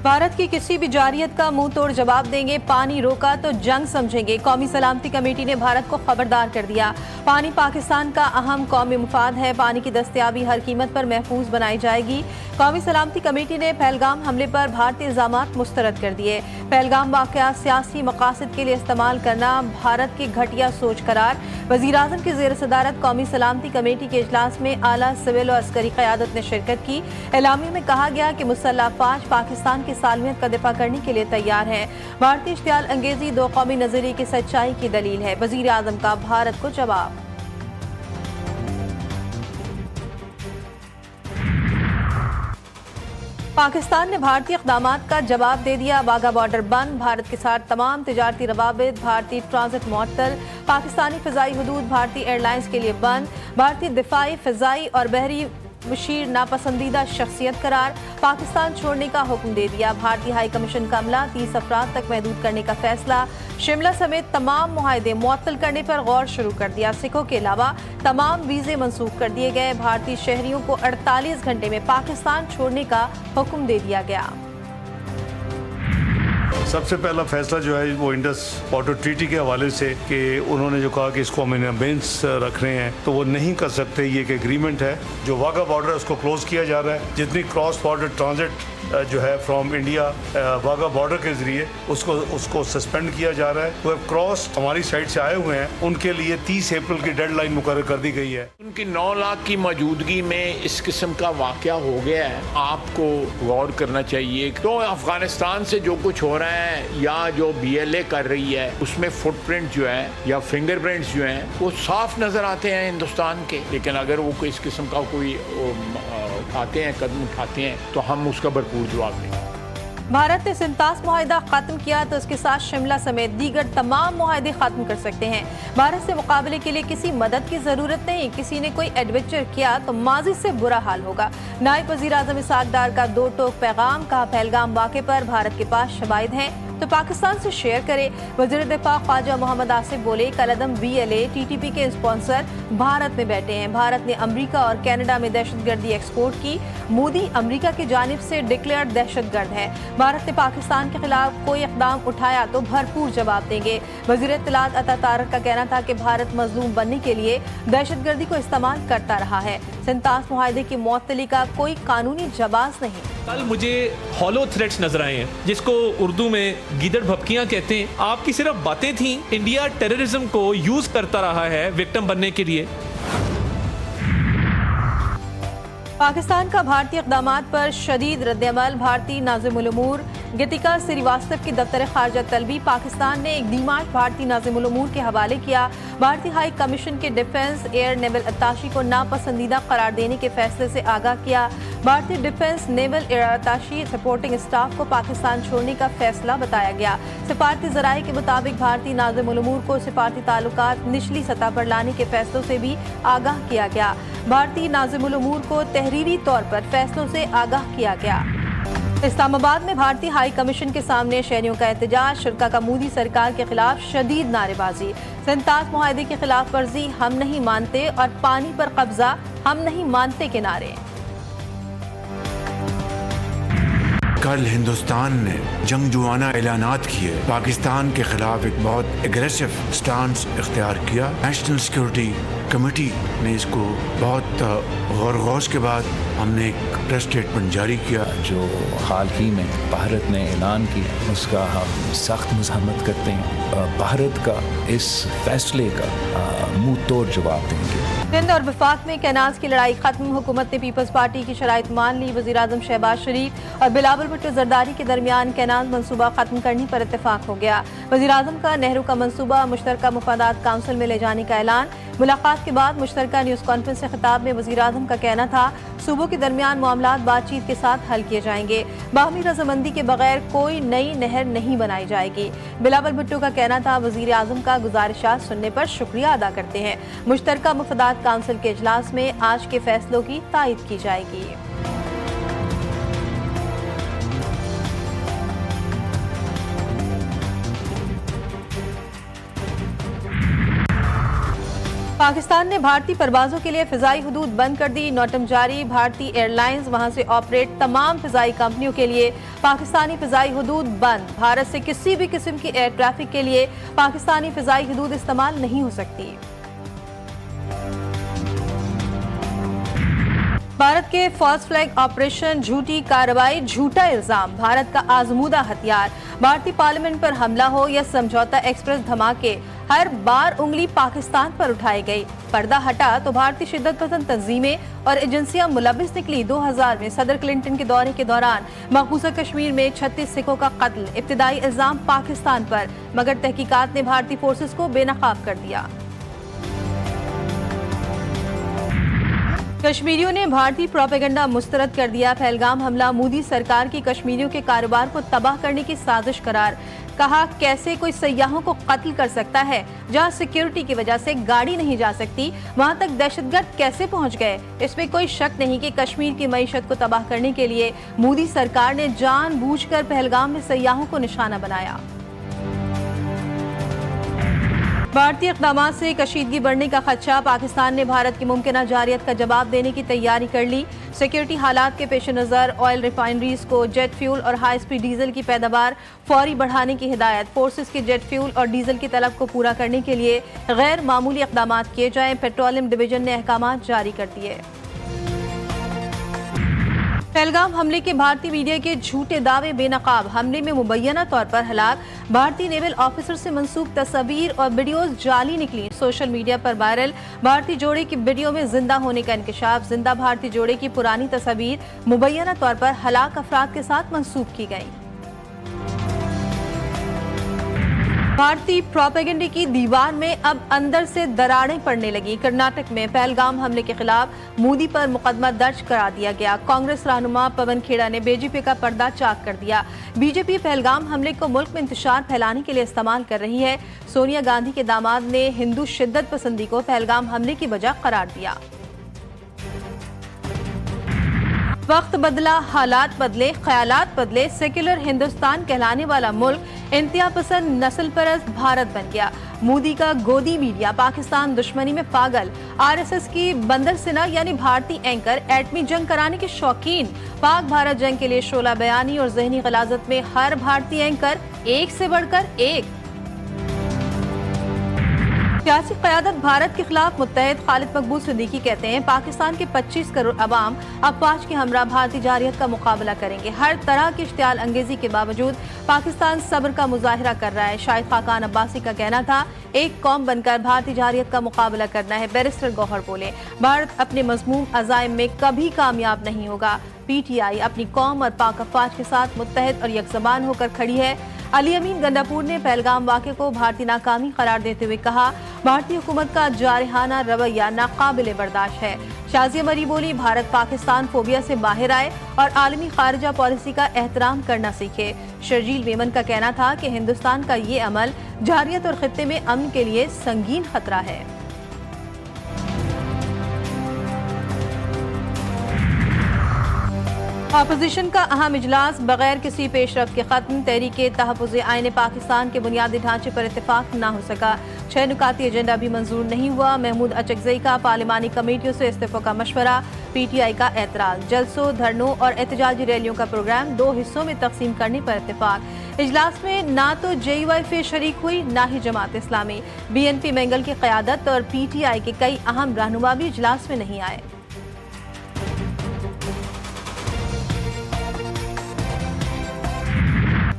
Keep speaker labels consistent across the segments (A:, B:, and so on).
A: भारत की किसी भी जारियत का मुंह तोड़ जवाब देंगे, पानी रोका तो जंग समझेंगे। कौमी सलामती कमेटी ने भारत को खबरदार कर दिया। पानी पाकिस्तान का अहम कौमी मुफाद है, पानी की दस्तयाबी हर कीमत पर महफूज बनाई जाएगी। कौमी सलामती कमेटी ने पहलगाम हमले पर भारतीय इल्जामात मुस्तरद कर दिए। पहलगाम वाक़या सियासी मकासद के लिए इस्तेमाल करना भारत की घटिया सोच करार। वज़ीर आज़म की ज़ेर सदारत कौमी सलामती कमेटी के इजलास में आला सिविल और अस्करी क़यादत ने शिरकत की। एलामिया में कहा गया कि मुसल्लह फ़ौज पाकिस्तान की सालमियत का दिफा करने के लिए तैयार है। भारतीय इश्तियाल अंगेज़ी दो कौमी नज़रिए की सच्चाई की दलील है। वज़ीर आज़म का भारत को जवाब। पाकिस्तान ने भारतीय इक़दामात का जवाब दे दिया। वाघा बॉर्डर बंद, भारत के साथ तमाम तिजारती रवाबित, भारतीय ट्रांजिट मुअत्तल, पाकिस्तानी फ़िज़ाई हदूद भारतीय एयरलाइंस के लिए बंद, भारतीय दिफाई, फ़िज़ाई और बहरी मुशीर नापसंदीदा शख्सियत करार, पाकिस्तान छोड़ने का हुक्म दे दिया। भारतीय हाई कमीशन का अमला 30 अफराद तक महदूद करने का फैसला। शिमला समेत तमाम मुआहदे मुअत्तल करने पर गौर शुरू कर दिया। सिखों के अलावा तमाम वीज़े मनसूख कर दिए गए। भारतीय शहरियों को 48 घंटे में पाकिस्तान छोड़ने का हुक्म दे दिया गया।
B: सबसे पहला फैसला जो है वो इंडस वाटर ट्रीटी के हवाले से कि उन्होंने जो कहा कि इसको हम इन अबेंस रखने हैं तो वो नहीं कर सकते। ये एक एग्रीमेंट है। जो वाघा बॉर्डर है उसको क्लोज किया जा रहा है। जितनी क्रॉस बॉर्डर ट्रांजिट जो है फ्रॉम इंडिया वाघा बॉर्डर के जरिए उसको सस्पेंड किया जा रहा है। वो क्रॉस हमारी साइड से आए हुए हैं उनके लिए 30 अप्रैल की डेडलाइन मुकर्रर कर दी गई है।
C: उनकी 9 लाख की मौजूदगी में इस किस्म का वाकया हो गया है, आपको गौर करना चाहिए। तो अफगानिस्तान से जो कुछ हो रहा है या जो BLA कर रही है उसमें फुटप्रिंट जो है या फिंगरप्रिंट्स जो हैं वो साफ नजर आते हैं हिंदुस्तान के। लेकिन अगर वो इस किस्म का कोई उठाते हैं, कदम उठाते हैं तो हम उसका भरपूर जवाब देंगे।
A: भारत ने सिंतास मुआहिदा खत्म किया तो उसके साथ शिमला समेत दीगर तमाम मुआहिदे खत्म कर सकते हैं। भारत से मुकाबले के लिए किसी मदद की जरूरत नहीं। किसी ने कोई एडवेंचर किया तो माजी से बुरा हाल होगा। नायब वज़ीर आज़म इसहाक़ डार का दो टोक पैगाम, कहा पहलगाम वाक़े पर भारत के पास शवाहिद हैं तो पाकिस्तान से शेयर करे। वज़ीर दिफा ख्वाजा मोहम्मद आसिफ बोले कलअदम BLA TTP के स्पॉन्सर भारत में बैठे हैं। भारत ने अमेरिका और कनाडा में दहशतगर्दी एक्सपोर्ट की। मोदी अमेरिका की जानिब से डिक्लेयर्ड दहशतगर्द है। भारत ने पाकिस्तान के खिलाफ कोई इक़दाम उठाया तो भरपूर जवाब देंगे। वज़ीर इत्तलात अता तारक का कहना था कि भारत मजलूम बनने के लिए दहशतगर्दी को इस्तेमाल करता रहा है। सिंतास मुआहिदे की मुअत्तली का कोई कानूनी जवाब नहीं।
D: कल मुझे हॉलो थ्रेट्स नजर आए हैं जिसको उर्दू में गीदड़ भपकियां कहते हैं। आपकी सिर्फ बातें थी। इंडिया टेररिज्म को यूज करता रहा है विक्टिम बनने के लिए।
A: पाकिस्तान का भारतीय इक़दामात पर शदीद रद्दअमल। भारतीय नाज़िमुल उमूर गीतिका श्रीवास्तव की दफ्तर खारजा तलबी पाकिस्तान ने एक डीमार्च भारतीय नाज़िमुल उमूर के हवाले किया। भारतीय हाई कमीशन के डिफेंस एयर नेवल अत्ताशी को नापसंदीदा करार देने के फैसले से आगाह किया। भारतीय defence naval air attache supporting staff को पाकिस्तान छोड़ने का फैसला बताया गया। सिफारती ज़राए के मुताबिक भारतीय नाज़िमुल उमूर को सिफारती ताल्लुकात निचली सतह पर लाने के फैसलों से भी आगाह किया गया। भारतीय नाज़िमुल उमूर को तहरीरी तौर पर फैसलों से आगाह किया गया। इस्लामाबाद में भारतीय हाई कमीशन के सामने शहरियों का एहतजाज। शुरा का मोदी सरकार के खिलाफ शदीद नारेबाजी। सिंतास मुआहिदे की खिलाफ वर्जी हम नहीं मानते और पानी पर कब्जा हम नहीं मानते के नारे।
E: कल हिंदुस्तान ने जंगजुआना ऐलानात किए। पाकिस्तान के खिलाफ एक बहुत एग्रेसिव स्टांस इख्तियार किया। नेशनल सिक्योरिटी कमेटी ने इसको बहुत गौर के बाद हमने एक प्रेस स्टेटमेंट जारी किया।
F: जो हाल ही में भारत ने ऐलान किया उसका हम सख्त मज़म्मत करते हैं। भारत का इस फैसले का मुंह तोड़ जवाब देंगे।
A: सिंध और वफाक में कैनाज की लड़ाई खत्म। हुकूमत ने पीपल्स पार्टी की शराइत मान ली। वज़ीर आज़म शहबाज शरीफ और बिलावल भुट्टो जरदारी के दरमियान कैनाज मंसूबा खत्म करने पर इत्तेफाक हो गया। वज़ीर आज़म का नेहरू का मंसूबा मुश्तरका मुफादात काउंसिल में ले जाने का ऐलान। मुलाकात के बाद मुश्तरका न्यूज़ कॉन्फ्रेंस से खिताब में वज़ीर आज़म का कहना था सूबों के दरमियान मामलात बातचीत के साथ हल किए जाएंगे। बाहमी रजामंदी के बगैर कोई नई नहर नहीं बनाई जाएगी। बिलावल भुट्टो का कहना था वज़ीर आज़म का गुजारिशात सुनने पर शुक्रिया अदा करते हैं। मुश्तरका मुफादात काउंसिल के इजलास में आज के फैसलों की तायद की जाएगी। पाकिस्तान ने भारतीय परवाजों के लिए फिजाई हदूद बंद कर दी। नोटम जारी, भारतीय एयरलाइंस वहां से ऑपरेट तमाम फिजाई कंपनियों के लिए पाकिस्तानी फिजाई हदूद बंद। भारत से किसी भी किस्म की एयर ट्रैफिक के लिए पाकिस्तानी फिजाई हदूद इस्तेमाल नहीं हो सकती। भारत के फर्स्ट फ्लैग ऑपरेशन झूठी कार्रवाई, झूठा इल्जाम, भारत का आजमूदा हथियार। भारतीय पार्लियामेंट पर हमला हो या समझौता एक्सप्रेस धमाके, हर बार उंगली पाकिस्तान पर उठाई गई। पर्दा हटा तो भारतीय शिद्दत पसंद तंजीमें और एजेंसियां मुलविस निकली। 2000 में सदर क्लिंटन के दौरे के दौरान मकबूजा कश्मीर में 36 सिखों का कत्ल, इब्तिदाई इल्जाम पाकिस्तान पर, मगर तहकीकात ने भारतीय फोर्सेस को बेनकाब कर दिया। कश्मीरियों ने भारतीय प्रोपेगेंडा मुस्तरद कर दिया। पहलगाम हमला मोदी सरकार की कश्मीरियों के कारोबार को तबाह करने की साजिश करार। कहा, कैसे कोई सयाहों को कत्ल कर सकता है? जहां सिक्योरिटी की वजह से गाड़ी नहीं जा सकती, वहां तक दहशतगर्द कैसे पहुंच गए? इसमें कोई शक नहीं कि कश्मीर की मईशत को तबाह करने के लिए मोदी सरकार ने जानबूझकर पहलगाम में सयाहों को निशाना बनाया। भारतीय इक़दामात से कशीदगी बढ़ने का खदशा, पाकिस्तान ने भारत की मुमकिना जारियत का जवाब देने की तैयारी कर ली। सिक्योरिटी हालात के पेश नज़र ऑयल रिफाइनरीज को जेट फ्यूल और हाई स्पीड डीजल की पैदावार फौरी बढ़ाने की हिदायत। फोर्सेस की जेट फ्यूल और डीजल की तलब को पूरा करने के लिए गैर मामूली इक़दामात किए जाएं। पेट्रोलियम डिवीजन ने अहकामात जारी कर दिए। पहलगाम हमले के भारतीय मीडिया के झूठे दावे बेनकाब, हमले में मुबैना तौर पर हलाक भारतीय नेवल ऑफिसर से मंसूब तस्वीर और वीडियोस जाली निकली। सोशल मीडिया पर वायरल भारतीय जोड़े की वीडियो में जिंदा होने का इंकशाफ। जिंदा भारतीय जोड़े की पुरानी तस्वीर मुबैना तौर पर हलाक अफराद के साथ मंसूब की गई। भारतीय प्रोपेगेंडे की दीवार में अब अंदर से दरारें पड़ने लगी। कर्नाटक में पहलगाम हमले के खिलाफ मोदी पर मुकदमा दर्ज करा दिया गया। कांग्रेस रहनुमा पवन खेड़ा ने बीजेपी का पर्दा चाक कर दिया। बीजेपी पहलगाम हमले को मुल्क में इंतशार फैलाने के लिए इस्तेमाल कर रही है। सोनिया गांधी के दामाद ने हिंदू शिद्दत पसंदी को पहलगाम हमले की वजह करार दिया। वक्त बदला, हालात बदले, ख्यालात बदले, सेक्युलर हिंदुस्तान कहलाने वाला मुल्क इंतहा पसंद नस्ल परस्त भारत बन गया। मोदी का गोदी मीडिया पाकिस्तान दुश्मनी में पागल। आरएसएस की बंदर सिन्हा यानी भारतीय एंकर एटमी जंग कराने के शौकीन। पाक भारत जंग के लिए शोला बयानी और जहनी गलाजत में हर भारतीय एंकर एक से बढ़कर एक। सियासी क़यादत भारत के खिलाफ मुत्तहद। खालिद मकबूल सिद्दीकी कहते हैं, पाकिस्तान के 25 करोड़ अवाम अफवाज के हमरा भारतीय जारियत का मुकाबला करेंगे। हर तरह की इश्तियाल अंगेजी के बावजूद पाकिस्तान सब्र का मुजाहिरा कर रहा है। शाहिद खाकान अब्बासी का कहना था, एक कौम बनकर भारतीय जारियत का मुकाबला करना है। बैरिस्टर गौहर बोले, भारत अपने मज़मूम अज़ाइम में कभी कामयाब नहीं होगा। पीटीआई अपनी कौम और पाक अफवाज के साथ मुत्तहद और यकज़बान होकर खड़ी है। अली अमीन गंडापुर ने पहलगाम वाक़े को भारतीय नाकामी करार देते हुए कहा, भारतीय हुकूमत का जारहाना रवैया नाकाबिले बर्दाश्त है। शाज़िया मरी बोली, भारत पाकिस्तान फोबिया से बाहर आए और आलमी खारजा पॉलिसी का एहतराम करना सीखे। शर्जील मेमन का कहना था कि हिंदुस्तान का ये अमल जारियत और खित्ते में अमन के लिए संगीन खतरा है। अपोजिशन का अहम इजलास बगैर किसी पेशरफ्त के खत्म। तहरीके तहफ़्फ़ुज़ आईन पाकिस्तान के बुनियादी ढांचे पर इत्तेफाक ना हो सका। 6 नुकाती एजेंडा भी मंजूर नहीं हुआ। महमूद अचकज़ई का पार्लिमानी कमेटियों से इस्तीफ़ों का मशवरा। पीटीआई का एतराज़। जलसों, धरनों और एहतजाजी रैलियों का प्रोग्राम 2 हिस्सों में तकसीम करने पर इत्तेफाक। इजलास में ना तो JUIF शरीक हुई ना ही जमात इस्लामी। BNP मेंगल की क़यादत और PTI के कई अहम रहनुमा भी इजलास में नहीं आए।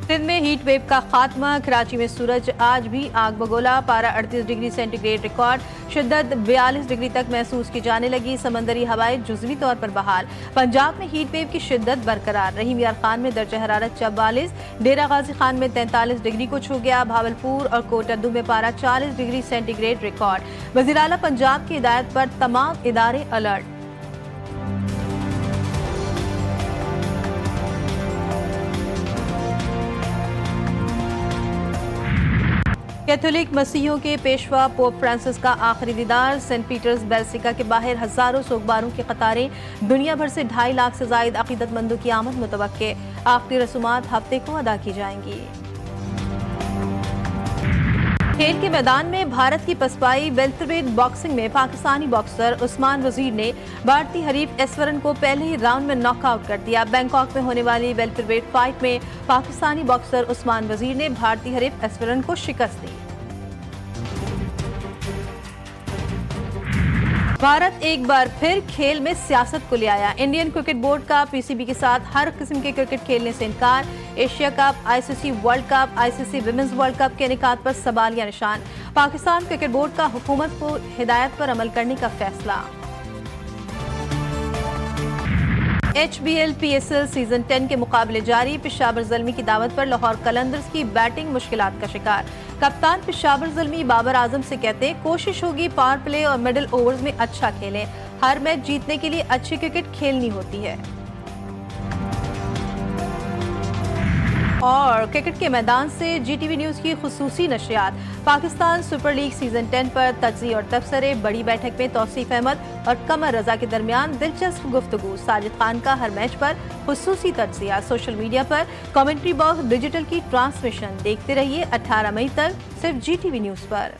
A: सिंध में हीट वेव का खात्मा। कराची में सूरज आज भी आग बगोला। पारा 38 डिग्री सेंटीग्रेड रिकॉर्ड। शिद्दत 42 डिग्री तक महसूस की जाने लगी। समंदरी हवाएं जुज़वी तौर पर बहाल। पंजाब में हीट वेव की शिद्दत बरकरार। रहीम यार खान में दर्जा हरारत 44, डेरा गाजी खान में 43 डिग्री को छू गया। भावलपुर और कोटद्दू में पारा 40 डिग्री सेंटीग्रेड रिकॉर्ड। वज़ीर आला पंजाब की हिदायत पर तमाम इदारे अलर्ट। कैथोलिक मसीहियों के पेशवा पोप फ्रांसिस का आखिरी दीदार। सेंट पीटर्स बेसिलिका के बाहर हजारों सोगबारों की कतारें। दुनिया भर से 2.5 लाख से जायद अकीदतमंदों की आमद मुतवक्के। आखिरी रसूमात हफ्ते को अदा की जाएंगी। खेल के मैदान में भारत की पसपाई वेल्टरवेट बॉक्सिंग में पाकिस्तानी बॉक्सर उस्मान वजीर ने भारतीय हरीफ एस्वरन को पहले ही राउंड में नॉकआउट कर दिया। बैंकॉक में होने वाली वेल्टरवेट फाइट में पाकिस्तानी बॉक्सर उस्मान वजीर ने भारतीय हरीफ एस्वरन को शिकस्त दी। भारत एक बार फिर खेल में सियासत को ले आया। इंडियन क्रिकेट बोर्ड का पीसीबी के साथ हर किस्म के क्रिकेट खेलने से इनकार। Asia cup, ICC world cup, ICC women's world cup के इनेकाद पर सवालिया निशान। पाकिस्तान क्रिकेट बोर्ड का हुकूमत को हिदायत पर अमल करने का फैसला। HBL PSL सीजन 10 के मुकाबले जारी। पेशावर ज़ल्मी की दावत पर लाहौर कलंदर्स की बैटिंग मुश्किलात का शिकार। कप्तान पेशावर ज़ल्मी बाबर आजम से कहते हैं कोशिश होगी पावर प्ले और मिडिल ओवर्स में अच्छा खेलें। हर मैच जीतने के लिए अच्छी क्रिकेट खेलनी होती है। और क्रिकेट के मैदान से GTV न्यूज़ की खुसूसी नशरियात। पाकिस्तान सुपर लीग सीजन 10 पर तज्ज़िये और तबसरे। बड़ी बैठक में तौसीफ अहमद और कमर रजा के दरमियान दिलचस्प गुफ्तगू। साजिद खान का हर मैच पर खुसूसी तज्ज़िया। सोशल मीडिया पर कमेंट्री बॉक्स डिजिटल की ट्रांसमिशन। देखते रहिए 18 मई तक सिर्फ GTV न्यूज़ पर।